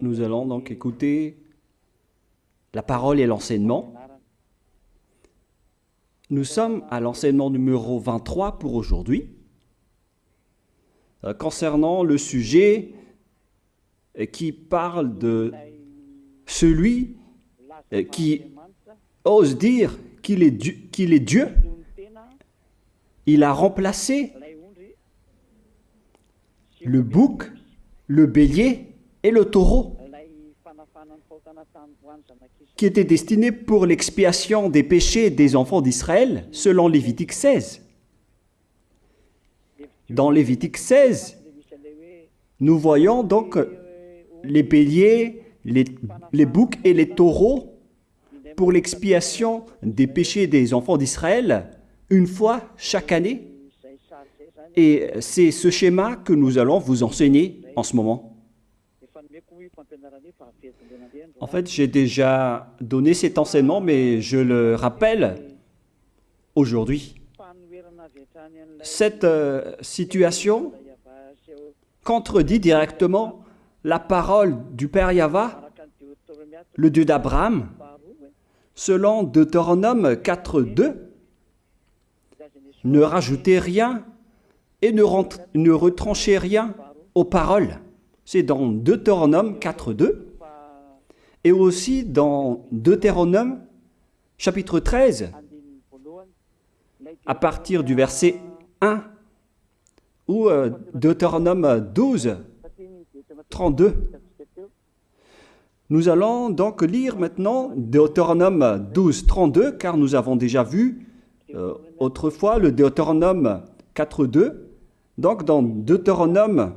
Nous allons donc écouter la parole et l'enseignement. Nous sommes à l'enseignement numéro 23 pour aujourd'hui, concernant le sujet qui parle de celui qui ose dire qu'il est Dieu. Il a remplacé le bouc, le bélier et le taureau, qui étaient destinés pour l'expiation des péchés des enfants d'Israël, selon Lévitique 16. Dans Lévitique 16, nous voyons donc les béliers, les boucs et les taureaux pour l'expiation des péchés des enfants d'Israël, une fois chaque année. Et c'est ce schéma que nous allons vous enseigner en ce moment. En fait, j'ai déjà donné cet enseignement, mais je le rappelle aujourd'hui. Cette situation contredit directement la parole du Père Yahva, le Dieu d'Abraham, selon Deutéronome 4.2. Ne rajoutez rien et ne retranchez rien aux paroles. C'est dans Deutéronome 4.2 et aussi dans Deutéronome chapitre 13, à partir du verset 1, ou Deutéronome 12, 32. Nous allons donc lire maintenant Deutéronome 12, 32, car nous avons déjà vu autrefois le Deutéronome 4.2. Donc dans Deutéronome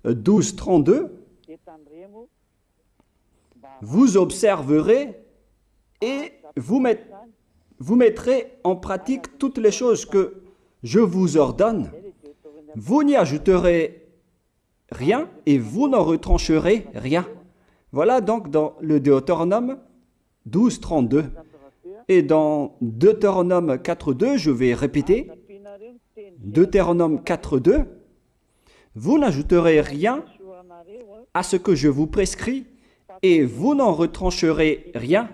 12, 32, vous observerez et vous mettrez en pratique toutes les choses que je vous ordonne. Vous n'y ajouterez rien et vous n'en retrancherez rien. Voilà donc dans le Deutéronome 12, 32. Et dans Deutéronome 4.2, je vais répéter, Deutéronome 4.2, vous n'ajouterez rien à ce que je vous prescris et vous n'en retrancherez rien,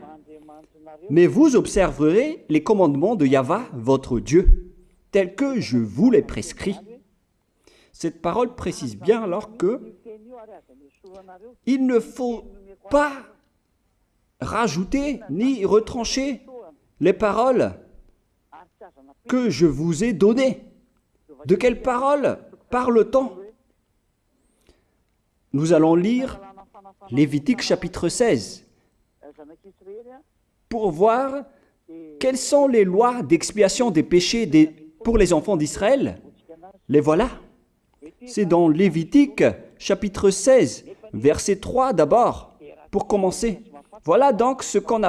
mais vous observerez les commandements de Yahva, votre Dieu, tels que je vous les prescris. Cette parole précise bien alors que il ne faut pas rajouter ni retrancher les paroles que je vous ai données. De quelles paroles parle-t-on? Nous allons lire Lévitique chapitre 16 pour voir quelles sont les lois d'expiation des péchés pour les enfants d'Israël. Les voilà. C'est dans Lévitique chapitre 16, verset 3 d'abord, pour commencer. Voilà donc ce qu'on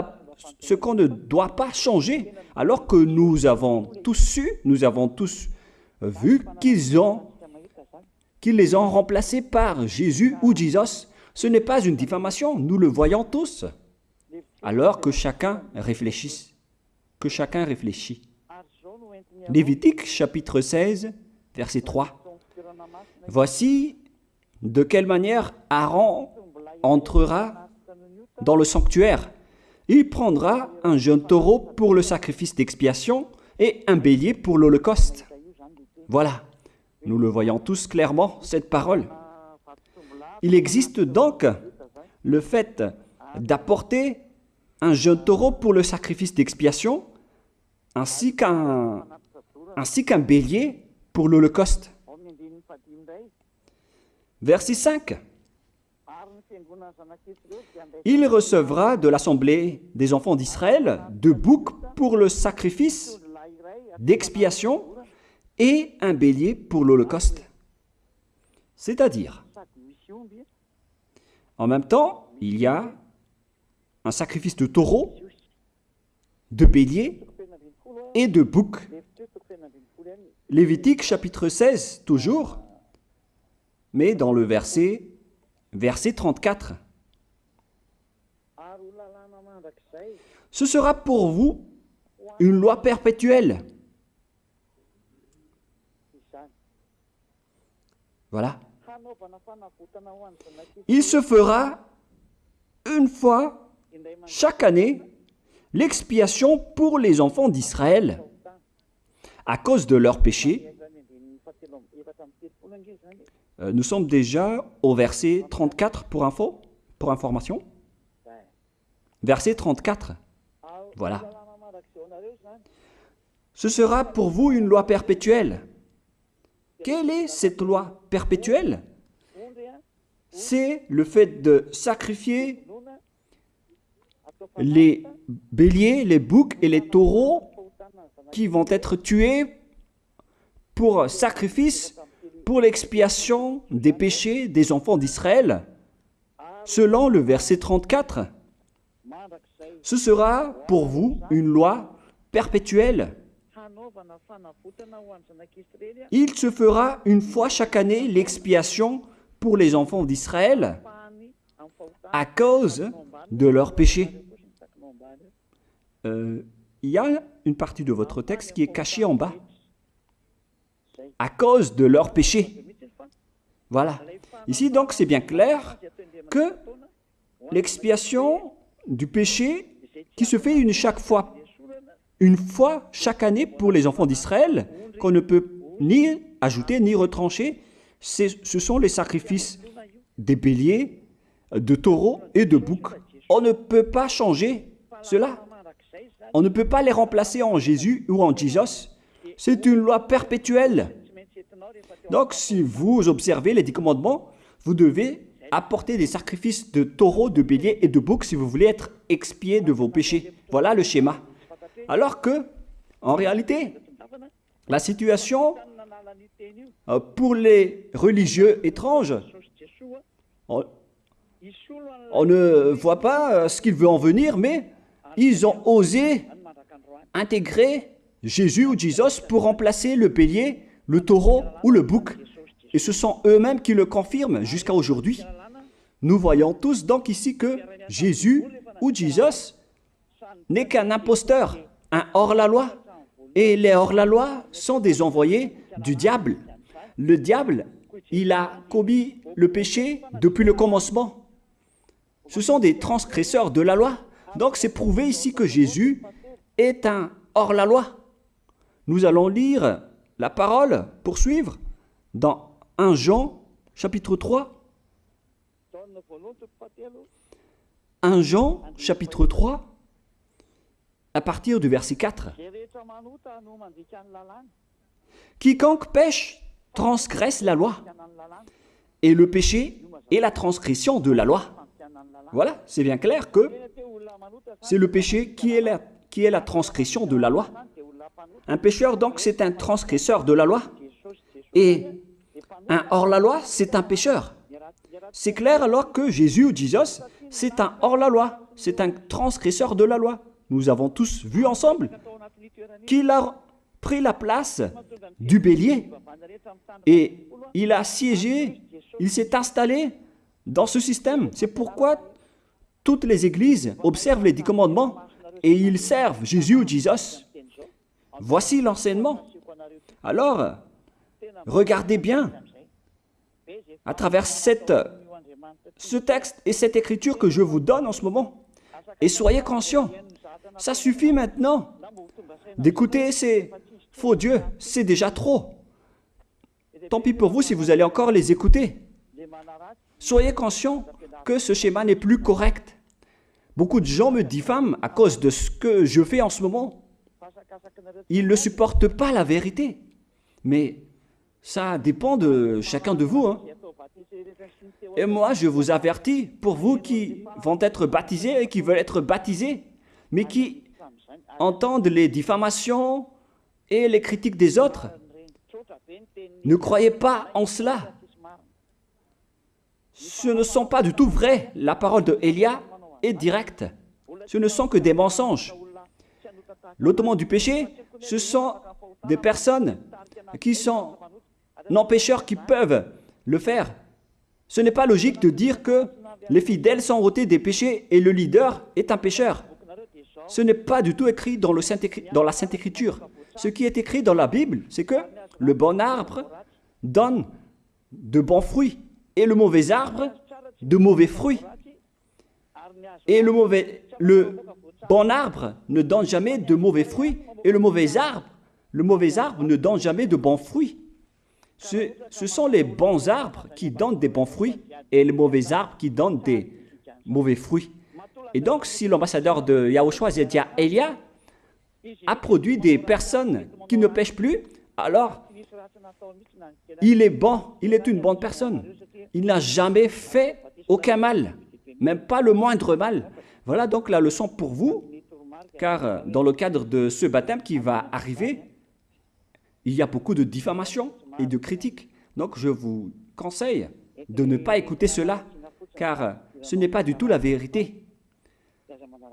ne doit pas changer, alors que nous avons tous su, nous avons tous vu qu'ils les ont remplacés par Jésus ou Jesus. Ce n'est pas une diffamation, nous le voyons tous. Alors que chacun réfléchisse. Lévitique chapitre 16, verset 3. Voici de quelle manière Aaron entrera dans le sanctuaire. Il prendra un jeune taureau pour le sacrifice d'expiation et un bélier pour l'holocauste. Voilà, nous le voyons tous clairement, cette parole. Il existe donc le fait d'apporter un jeune taureau pour le sacrifice d'expiation, ainsi qu'un bélier pour l'holocauste. Verset 5. Il recevra de l'assemblée des enfants d'Israël 2 boucs pour le sacrifice d'expiation et un bélier pour l'holocauste. C'est-à-dire, en même temps, il y a un sacrifice de taureau, de bélier et de bouc. Lévitique chapitre 16, toujours, mais dans le verset 34. Ce sera pour vous une loi perpétuelle. Voilà. Il se fera une fois chaque année l'expiation pour les enfants d'Israël à cause de leurs péchés. Nous sommes déjà au verset 34 pour information. Verset 34. Voilà. Ce sera pour vous une loi perpétuelle. Quelle est cette loi perpétuelle? C'est le fait de sacrifier les béliers, les boucs et les taureaux qui vont être tués pour sacrifice, pour l'expiation des péchés des enfants d'Israël. Selon le verset 34, ce sera pour vous une loi perpétuelle. Il se fera une fois chaque année l'expiation pour les enfants d'Israël à cause de leurs péchés. Il y a une partie de votre texte qui est cachée en bas. À cause de leurs péchés. Voilà. Ici, donc, c'est bien clair que l'expiation du péché qui se fait une fois chaque année pour les enfants d'Israël, qu'on ne peut ni ajouter ni retrancher, ce sont les sacrifices des béliers, de taureaux et de boucs. On ne peut pas changer cela. On ne peut pas les remplacer en Jésus ou en Jesus. C'est une loi perpétuelle. Donc, si vous observez les 10 commandements, vous devez apporter des sacrifices de taureaux, de béliers et de boucs si vous voulez être expié de vos péchés. Voilà le schéma. Alors que, en réalité, la situation pour les religieux étranges, on ne voit pas ce qu'il veut en venir, mais ils ont osé intégrer Jésus ou Jesus pour remplacer le bélier, le taureau ou le bouc. Et ce sont eux-mêmes qui le confirment jusqu'à aujourd'hui. Nous voyons tous donc ici que Jésus ou Jesus n'est qu'un imposteur, un hors-la-loi. Et les hors-la-loi sont des envoyés du diable. Le diable, il a commis le péché depuis le commencement. Ce sont des transgresseurs de la loi. Donc c'est prouvé ici que Jésus est un hors-la-loi. Nous allons lire la parole, poursuivre, dans 1 Jean, chapitre 3. 1 Jean, chapitre 3, à partir du verset 4. Quiconque pêche transgresse la loi, et le péché est la transgression de la loi. Voilà, c'est bien clair que c'est le péché qui est la transgression de la loi. Un pécheur, donc, c'est un transgresseur de la loi. Et un hors-la-loi, c'est un pécheur. C'est clair alors que Jésus ou Jesus, c'est un hors-la-loi, c'est un transgresseur de la loi. Nous avons tous vu ensemble qu'il a pris la place du bélier et il a siégé, il s'est installé dans ce système. C'est pourquoi toutes les églises observent les 10 commandements et ils servent Jésus ou Jesus. Voici l'enseignement. Alors, regardez bien à travers ce texte et cette écriture que je vous donne en ce moment. Et soyez conscients, ça suffit maintenant d'écouter ces faux dieux, c'est déjà trop. Tant pis pour vous si vous allez encore les écouter. Soyez conscients que ce schéma n'est plus correct. Beaucoup de gens me diffament à cause de ce que je fais en ce moment. Ils ne supportent pas la vérité. Mais ça dépend de chacun de vous. Et moi, je vous avertis, pour vous qui vont être baptisés et qui veulent être baptisés, mais qui entendent les diffamations et les critiques des autres, ne croyez pas en cela. Ce ne sont pas du tout vrai. La parole de Élia est directe. Ce ne sont que des mensonges. L'ôtement du péché, ce sont des personnes qui sont non-pécheurs qui peuvent le faire. Ce n'est pas logique de dire que les fidèles sont ôtés des péchés et le leader est un pécheur. Ce n'est pas du tout écrit dans la Sainte Écriture. Ce qui est écrit dans la Bible, c'est que le bon arbre donne de bons fruits. et le mauvais arbre de mauvais fruits. Et le bon arbre ne donne jamais de mauvais fruits, et le mauvais arbre ne donne jamais de bons fruits. Ce sont les bons arbres qui donnent des bons fruits, et les mauvais arbres qui donnent des mauvais fruits. Et donc, si l'ambassadeur de Yahushua, Zedia Elia, a produit des personnes qui ne pêchent plus, alors il est bon, il est une bonne personne. Il n'a jamais fait aucun mal, même pas le moindre mal. Voilà donc la leçon pour vous, car dans le cadre de ce baptême qui va arriver, il y a beaucoup de diffamation et de critiques. Donc je vous conseille de ne pas écouter cela, car ce n'est pas du tout la vérité.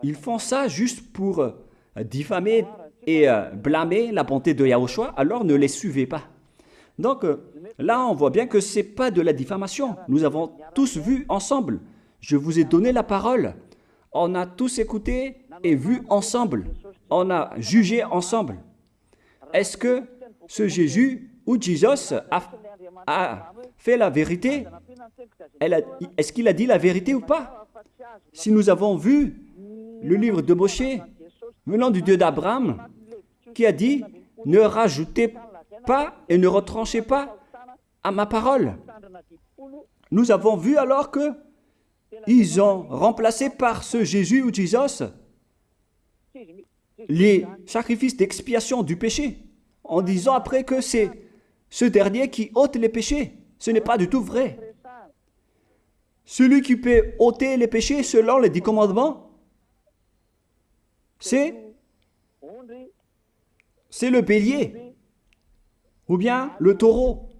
Ils font ça juste pour diffamer et blâmer la bonté de Yahushua, alors ne les suivez pas. Donc là, on voit bien que ce n'est pas de la diffamation. Nous avons tous vu ensemble. Je vous ai donné la parole. On a tous écouté et vu ensemble. On a jugé ensemble. Est-ce que ce Jésus ou Jésus a fait la vérité? Est-ce qu'il a dit la vérité ou pas? Si nous avons vu le livre de Moshe, venant du Dieu d'Abraham, qui a dit « Ne rajoutez pas et ne retranchez pas à ma parole ». Nous avons vu alors que ils ont remplacé par ce Jésus ou Jésus les sacrifices d'expiation du péché, en disant après que c'est ce dernier qui ôte les péchés. Ce n'est pas du tout vrai. Celui qui peut ôter les péchés selon les 10 commandements, c'est le bélier, ou bien le taureau,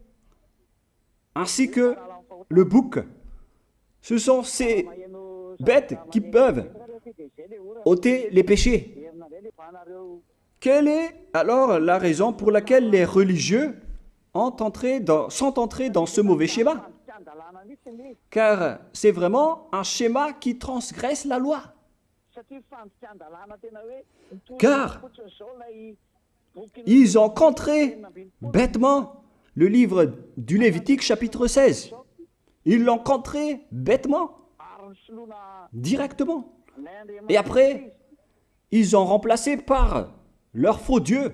ainsi que le bouc. Ce sont ces bêtes qui peuvent ôter les péchés. Quelle est alors la raison pour laquelle les religieux sont entrés dans ce mauvais schéma? Car c'est vraiment un schéma qui transgresse la loi. Car ils ont contré bêtement le livre du Lévitique chapitre 16. Ils l'ont contré bêtement, directement. Et après, ils ont remplacé par leur faux Dieu.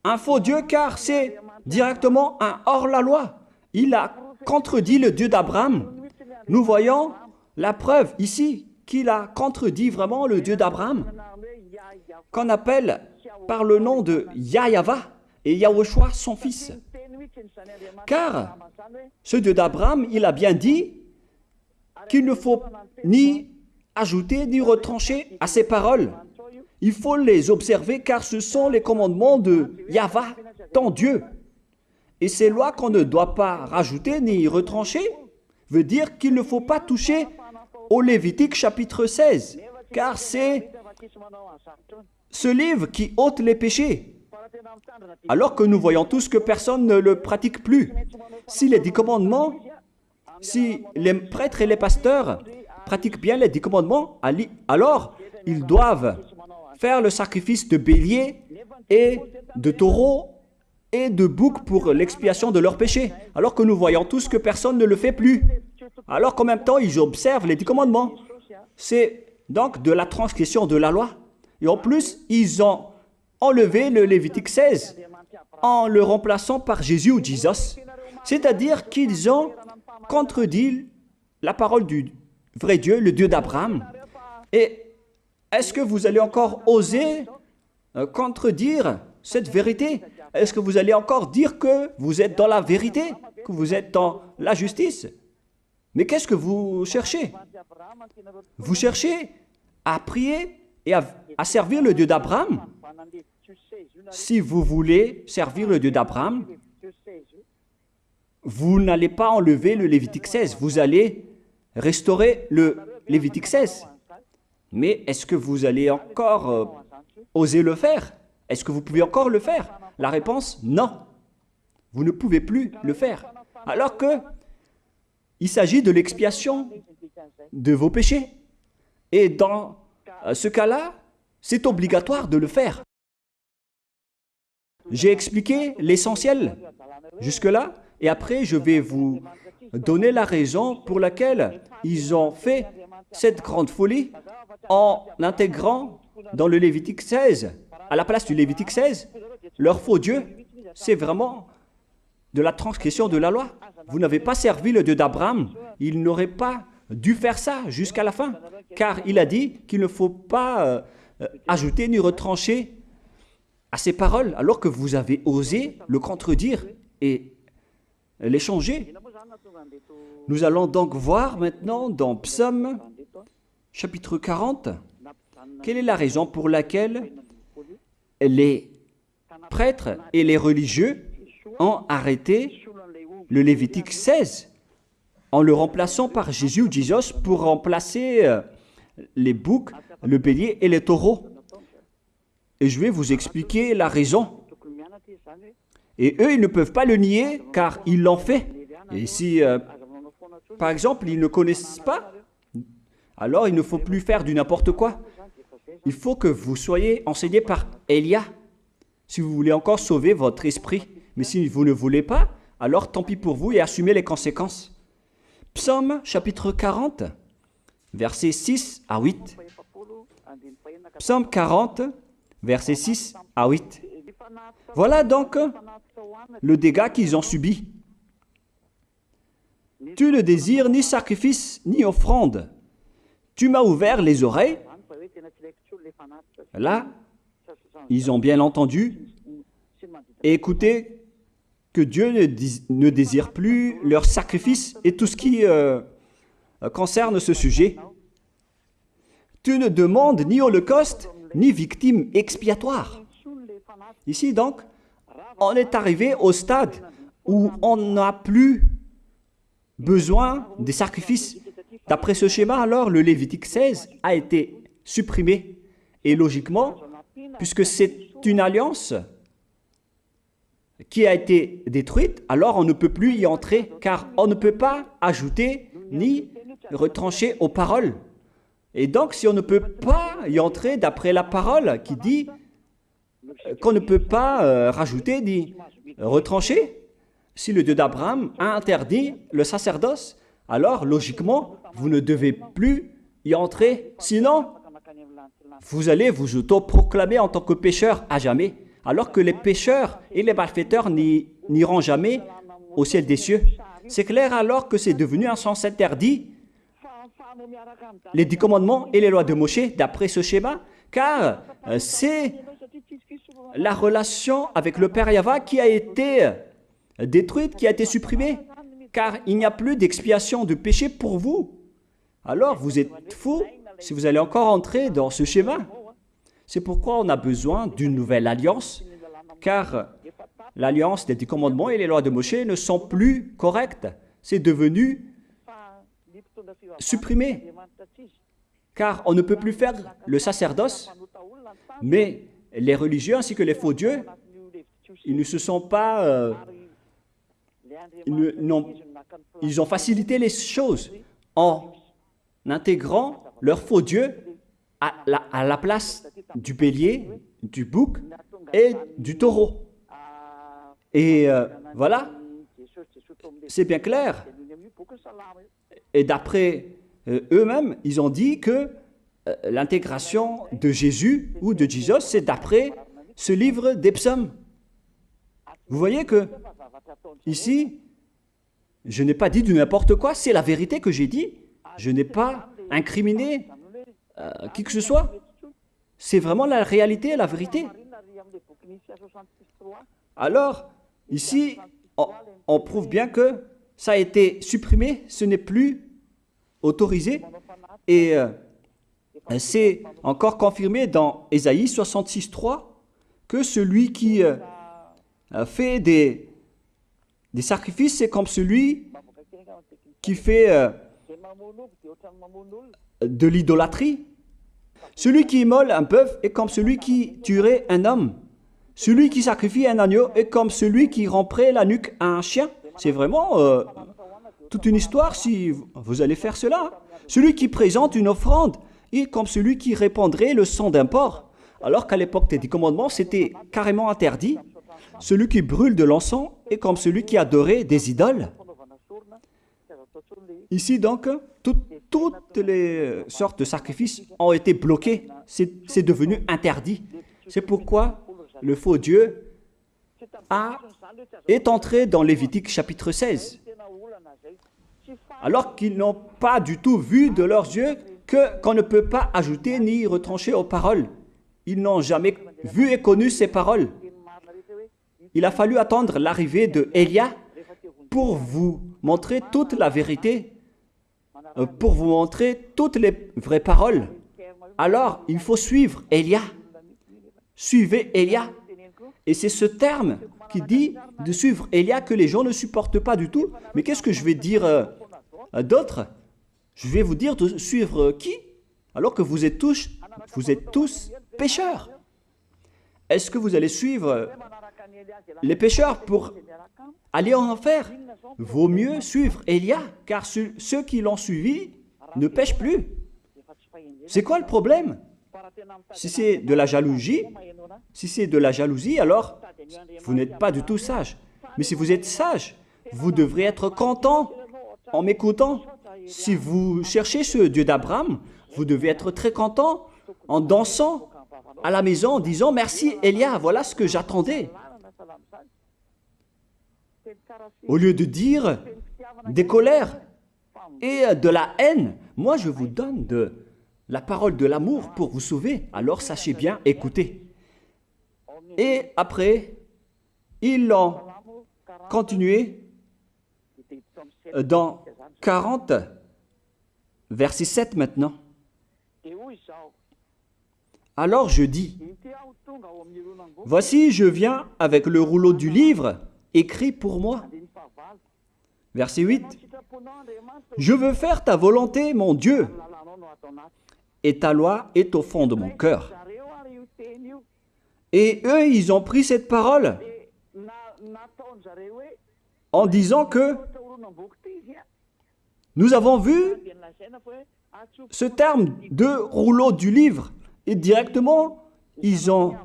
Un faux Dieu car c'est directement un hors-la-loi. Il a contredit le Dieu d'Abraham. Nous voyons la preuve ici qu'il a contredit vraiment le Dieu d'Abraham, qu'on appelle par le nom de Yahava et Yahushua son fils. Car ce Dieu d'Abraham, il a bien dit qu'il ne faut ni ajouter ni retrancher à ses paroles. Il faut les observer car ce sont les commandements de Yahva, ton Dieu. Et ces lois qu'on ne doit pas rajouter ni retrancher veut dire qu'il ne faut pas toucher au Lévitique chapitre 16, car c'est ce livre qui ôte les péchés. Alors que nous voyons tous que personne ne le pratique plus. Si les 10 commandements, si les prêtres et les pasteurs pratiquent bien les 10 commandements, alors ils doivent faire le sacrifice de bélier et de taureau et de bouc pour l'expiation de leurs péchés. Alors que nous voyons tous que personne ne le fait plus. Alors qu'en même temps, ils observent les 10 commandements. C'est donc de la transgression de la loi. Et en plus, ils ont enlevé le Lévitique 16 en le remplaçant par Jésus ou Jesus. C'est-à-dire qu'ils ont contredit la parole du vrai Dieu, le Dieu d'Abraham. Et est-ce que vous allez encore oser contredire cette vérité? Est-ce que vous allez encore dire que vous êtes dans la vérité, que vous êtes dans la justice? Mais qu'est-ce que vous cherchez? Vous cherchez à prier et à servir le Dieu d'Abraham. Si vous voulez servir le Dieu d'Abraham, vous n'allez pas enlever le Lévitique 16, vous allez restaurer le Lévitique 16. Mais est-ce que vous allez encore oser le faire? Est-ce que vous pouvez encore le faire? La réponse, non. Vous ne pouvez plus le faire. Alors que il s'agit de l'expiation de vos péchés. Et dans ce cas-là, c'est obligatoire de le faire. J'ai expliqué l'essentiel jusque-là, et après je vais vous donner la raison pour laquelle ils ont fait cette grande folie en intégrant dans le Lévitique 16, à la place du Lévitique 16, leur faux Dieu. C'est vraiment de la transgression de la loi. Vous n'avez pas servi le Dieu d'Abraham. Il n'aurait pas dû faire ça jusqu'à la fin, car il a dit qu'il ne faut pas ajouter ni retrancher à ses paroles, alors que vous avez osé le contredire et les changer. Nous allons donc voir maintenant dans Psaume chapitre 40, quelle est la raison pour laquelle les prêtres et les religieux ont arrêté le Lévitique 16 en le remplaçant par Jésus ou Jesus pour remplacer les boucs, le bélier et les taureaux. Et je vais vous expliquer la raison. Et eux, ils ne peuvent pas le nier car ils l'ont fait. Et si, par exemple, ils ne connaissent pas, alors il ne faut plus faire du n'importe quoi. Il faut que vous soyez enseigné par Élia, si vous voulez encore sauver votre esprit. Mais si vous ne voulez pas, alors tant pis pour vous et assumez les conséquences. Psaume chapitre 40, versets 6 à 8. Psaume 40, versets 6 à 8. Voilà donc le dégât qu'ils ont subi. Tu ne désires ni sacrifice ni offrande. Tu m'as ouvert les oreilles. Là, ils ont bien entendu et écouté que Dieu ne désire plus leur sacrifice et tout ce qui concerne ce sujet. Tu ne demandes ni holocauste, ni victime expiatoire. Ici donc, on est arrivé au stade où on n'a plus besoin des sacrifices. D'après ce schéma, alors, le Lévitique 16 a été supprimé. Et logiquement, puisque c'est une alliance qui a été détruite, alors on ne peut plus y entrer, car on ne peut pas ajouter ni retrancher aux paroles. Et donc, si on ne peut pas y entrer d'après la parole qui dit qu'on ne peut pas rajouter ni retrancher, si le Dieu d'Abraham a interdit le sacerdoce, alors logiquement, vous ne devez plus y entrer. Sinon, vous allez vous autoproclamer en tant que pécheur à jamais, alors que les pécheurs et les malfaiteurs n'iront jamais au ciel des cieux. C'est clair alors que c'est devenu un sens interdit, les 10 commandements et les lois de Moïse d'après ce schéma, car c'est la relation avec le Père Yahva qui a été détruite, qui a été supprimée, car il n'y a plus d'expiation de péché pour vous. Alors vous êtes fous si vous allez encore entrer dans ce schéma. C'est pourquoi on a besoin d'une nouvelle alliance, car l'alliance des 10 commandements et les lois de Moïse ne sont plus correctes. C'est devenu supprimé, car on ne peut plus faire le sacerdoce, mais les religieux ainsi que les faux dieux, ils ne se sont pas... ils ont facilité les choses en intégrant leur faux dieu à la place du bélier, du bouc et du taureau. Et voilà, c'est bien clair. Et d'après eux-mêmes, ils ont dit que l'intégration de Jésus ou de Jesus, c'est d'après ce livre des psaumes. Vous voyez que ici, je n'ai pas dit du n'importe quoi, c'est la vérité que j'ai dit. Je n'ai pas incriminé qui que ce soit. C'est vraiment la réalité et la vérité. Alors, ici, on prouve bien que ça a été supprimé, ce n'est plus autorisé. Et c'est encore confirmé dans Ésaïe 66.3 que celui qui fait des sacrifices, c'est comme celui qui fait de l'idolâtrie. Celui qui immole un bœuf est comme celui qui tuerait un homme. Celui qui sacrifie un agneau est comme celui qui romperait la nuque à un chien. C'est vraiment toute une histoire si vous allez faire cela. Celui qui présente une offrande est comme celui qui répandrait le sang d'un porc. Alors qu'à l'époque des 10 commandements, c'était carrément interdit. Celui qui brûle de l'encens est comme celui qui adorait des idoles. Ici donc, toutes les sortes de sacrifices ont été bloqués. C'est devenu interdit. C'est pourquoi le faux Dieu est entré dans Lévitique chapitre 16. Alors qu'ils n'ont pas du tout vu de leurs yeux qu'on ne peut pas ajouter ni retrancher aux paroles. Ils n'ont jamais vu et connu ces paroles. Il a fallu attendre l'arrivée de Élia pour vous montrer toute la vérité, pour vous montrer toutes les vraies paroles. Alors, il faut suivre Élia. Suivez Élia. Et c'est ce terme qui dit de suivre Élia que les gens ne supportent pas du tout. Mais qu'est-ce que je vais dire d'autre? Je vais vous dire de suivre qui? Alors que vous êtes tous pécheurs. Est-ce que vous allez suivre les pécheurs pour aller en enfer? Vaut mieux suivre Élia, car ceux qui l'ont suivi ne pêchent plus. C'est quoi le problème? Si c'est de la jalousie, alors vous n'êtes pas du tout sage. Mais si vous êtes sage, vous devrez être content en m'écoutant. Si vous cherchez ce Dieu d'Abraham, vous devez être très content en dansant à la maison en disant « Merci Élia, voilà ce que j'attendais ». Au lieu de dire des colères et de la haine, moi je vous donne de la parole de l'amour pour vous sauver. Alors sachez bien écouter. Et après, ils ont continué dans 40, verset 7 maintenant. Alors je dis, voici je viens avec le rouleau du livre écrit pour moi. Verset 8, je veux faire ta volonté, mon Dieu, et ta loi est au fond de mon cœur. Et eux, ils ont pris cette parole en disant que nous avons vu ce terme de rouleau du livre et directement, ils ont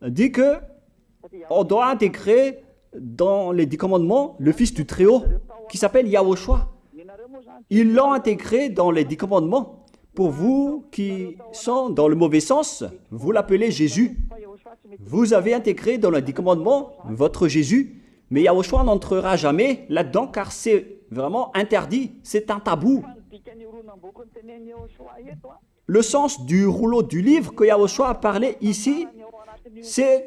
dit que on doit intégrer dans les 10 commandements le Fils du Très-Haut qui s'appelle Yahushua. Ils l'ont intégré dans les 10 commandements. Pour vous qui sont dans le mauvais sens, vous l'appelez Jésus. Vous avez intégré dans les 10 commandements votre Jésus, mais Yahushua n'entrera jamais là-dedans car c'est vraiment interdit, c'est un tabou. Le sens du rouleau du livre que Yahushua a parlé ici, c'est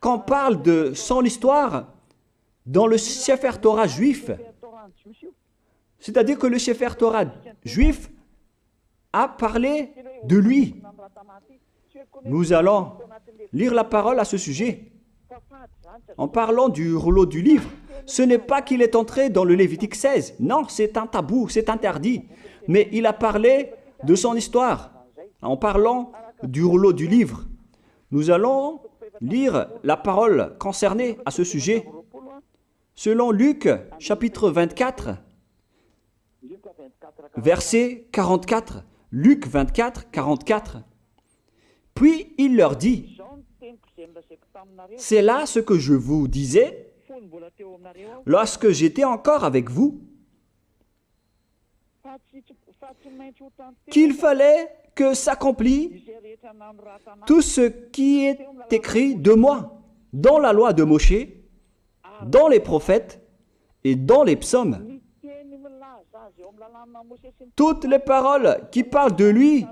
qu'on parle de son histoire dans le Sefer Torah juif. C'est-à-dire que le Sefer Torah juif a parlé de lui. Nous allons lire la parole à ce sujet. En parlant du rouleau du livre, ce n'est pas qu'il est entré dans le Lévitique 16. Non, c'est un tabou, c'est interdit. Mais il a parlé de son histoire. En parlant du rouleau du livre, nous allons lire la parole concernée à ce sujet. Selon Luc, chapitre 24, verset 44. Luc 24, 44. Puis il leur dit, « C'est là ce que je vous disais lorsque j'étais encore avec vous, qu'il fallait que s'accomplisse tout ce qui est écrit de moi dans la loi de Moïse, dans les prophètes et dans les psaumes. » Toutes les paroles qui parlent de lui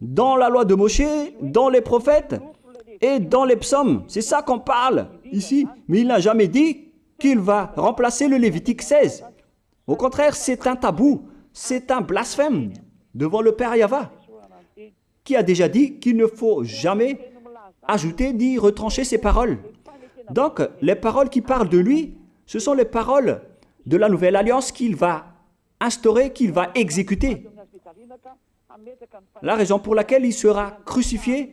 dans la loi de Moïse, dans les prophètes et dans les psaumes. C'est ça qu'on parle ici. Mais il n'a jamais dit qu'il va remplacer le Lévitique 16. Au contraire, c'est un tabou. C'est un blasphème devant le Père Yahva, qui a déjà dit qu'il ne faut jamais ajouter ni retrancher ses paroles. Donc, les paroles qui parlent de lui, ce sont les paroles de la nouvelle alliance qu'il va instaurer, qu'il va exécuter. La raison pour laquelle il sera crucifié,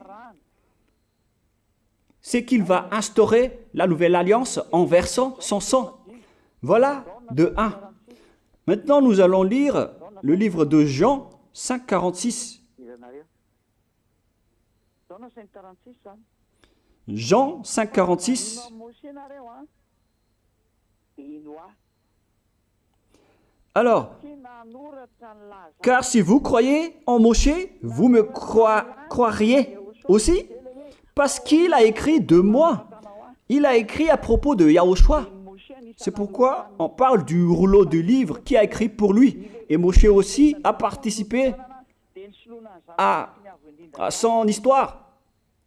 c'est qu'il va instaurer la nouvelle alliance en versant son sang. Voilà de 1. Maintenant, nous allons lire le livre de Jean 5,46. Jean 5, 46. Alors, car si vous croyez en Moshe, vous me croiriez aussi, parce qu'il a écrit de moi. Il a écrit à propos de Yahushua. C'est pourquoi on parle du rouleau de livre qui a écrit pour lui. Et Moshe aussi a participé à son histoire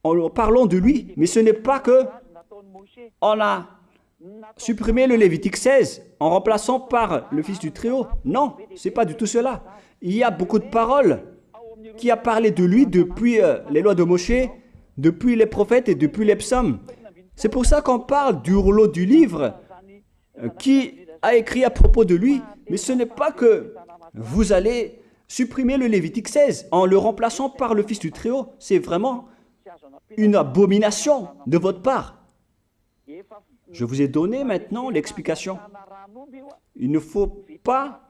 en parlant de lui. Mais ce n'est pas que on a supprimé le Lévitique 16 en remplaçant par le Fils du Très-Haut. Non, ce n'est pas du tout cela. Il y a beaucoup de paroles qui a parlé de lui depuis les lois de Moshe, depuis les prophètes et depuis les psaumes. C'est pour ça qu'on parle du rouleau du livre qui a écrit à propos de lui. Mais ce n'est pas que vous allez supprimer le Lévitique 16 en le remplaçant par le Fils du Très-Haut. C'est vraiment une abomination de votre part. Je vous ai donné maintenant l'explication. Il ne faut pas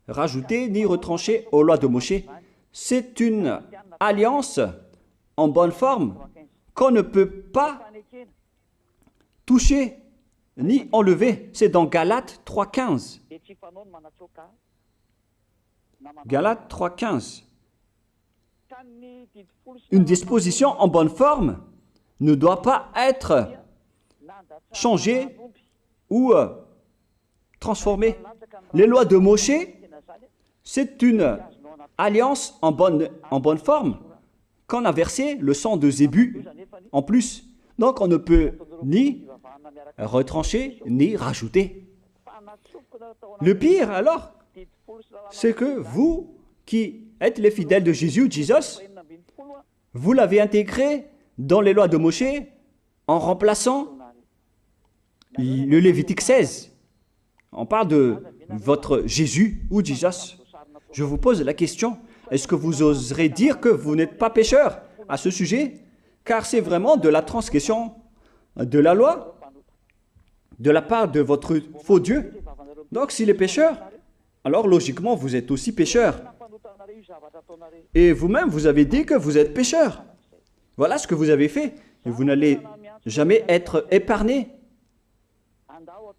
rajouter ni retrancher aux lois de Moshe. C'est une alliance en bonne forme qu'on ne peut pas toucher ni enlever. C'est dans Galates 3,15. Galates 3,15. Une disposition en bonne forme ne doit pas être changée ou transformée. Les lois de Moshe, c'est une alliance en bonne forme qu'on a versé le sang de Zébu en plus. Donc on ne peut ni retrancher ni rajouter. Le pire alors, c'est que vous qui êtes les fidèles de Jésus, vous l'avez intégré dans les lois de Moshe en remplaçant le Lévitique 16. On parle de votre Jésus ou Jesus. Je vous pose la question, est-ce que vous oserez dire que vous n'êtes pas pécheur à ce sujet? Car c'est vraiment de la transgression de la loi de la part de votre faux Dieu. Donc s'il est pécheur, alors logiquement vous êtes aussi pécheur. Et vous-même, vous avez dit que vous êtes pécheur. Voilà ce que vous avez fait. Et vous n'allez jamais être épargné.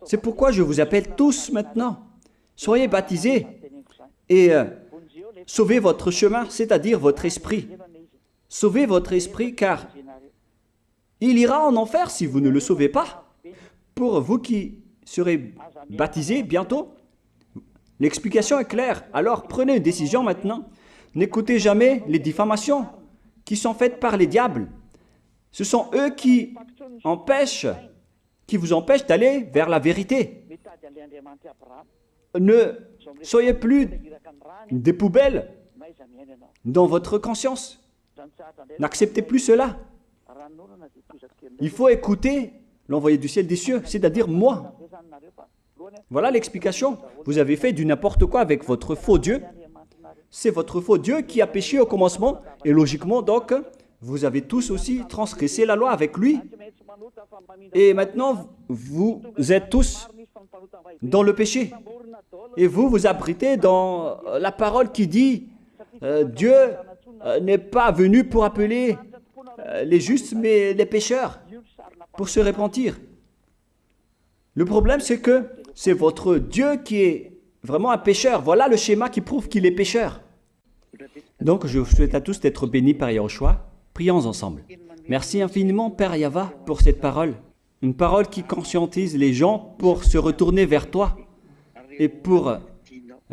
C'est pourquoi je vous appelle tous maintenant. Soyez baptisés et sauvez votre chemin, c'est-à-dire votre esprit. Sauvez votre esprit car il ira en enfer si vous ne le sauvez pas. Pour vous qui serez baptisés bientôt, l'explication est claire. Alors prenez une décision maintenant. N'écoutez jamais les diffamations qui sont faites par les diables. Ce sont eux qui vous empêchent d'aller vers la vérité. Ne soyez plus des poubelles dans votre conscience. N'acceptez plus cela. Il faut écouter l'envoyé du ciel des cieux, c'est-à-dire moi. Voilà l'explication. Vous avez fait du n'importe quoi avec votre faux Dieu. C'est votre faux Dieu qui a péché au commencement. Et logiquement, donc, vous avez tous aussi transgressé la loi avec lui. Et maintenant, vous êtes tous dans le péché. Et vous vous abritez dans la parole qui dit Dieu n'est pas venu pour appeler les justes, mais les pécheurs, pour se repentir. Le problème, c'est que c'est votre Dieu qui est vraiment un pécheur. Voilà le schéma qui prouve qu'il est pécheur. Donc, je vous souhaite à tous d'être bénis par Yahushua. Prions ensemble. Merci infiniment, Père Yahva, pour cette parole. Une parole qui conscientise les gens pour se retourner vers toi et pour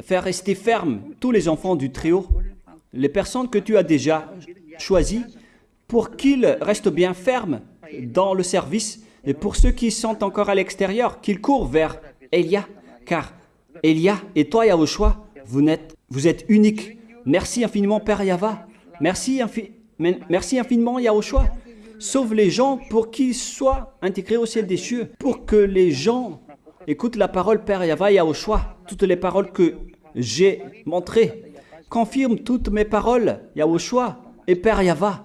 faire rester fermes tous les enfants du Très-Haut, les personnes que tu as déjà choisies, pour qu'ils restent bien fermes dans le service, et pour ceux qui sont encore à l'extérieur, qu'ils courent vers Elia, car Elia et toi, Yahushua, vous êtes uniques. Merci infiniment, Père Yahva. Merci infiniment, Yahushua. Sauve les gens pour qu'ils soient intégrés au ciel des cieux, pour que les gens écoutent la parole, Père Yahva, Yahushua, toutes les paroles que j'ai montrées. Confirme toutes mes paroles, Yahushua et Père Yahva,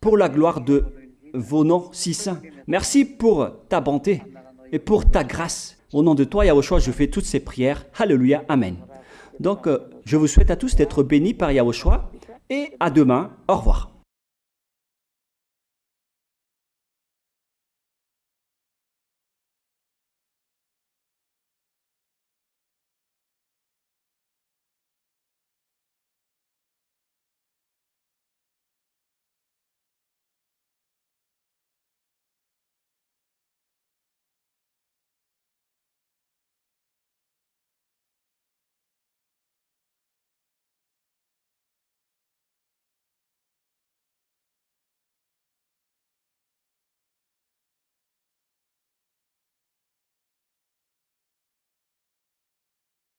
pour la gloire de vos noms si saints. Merci pour ta bonté et pour ta grâce. Au nom de toi, Yahushua, je fais toutes ces prières. Alléluia, Amen. Donc, je vous souhaite à tous d'être bénis par Yahushua et à demain. Au revoir.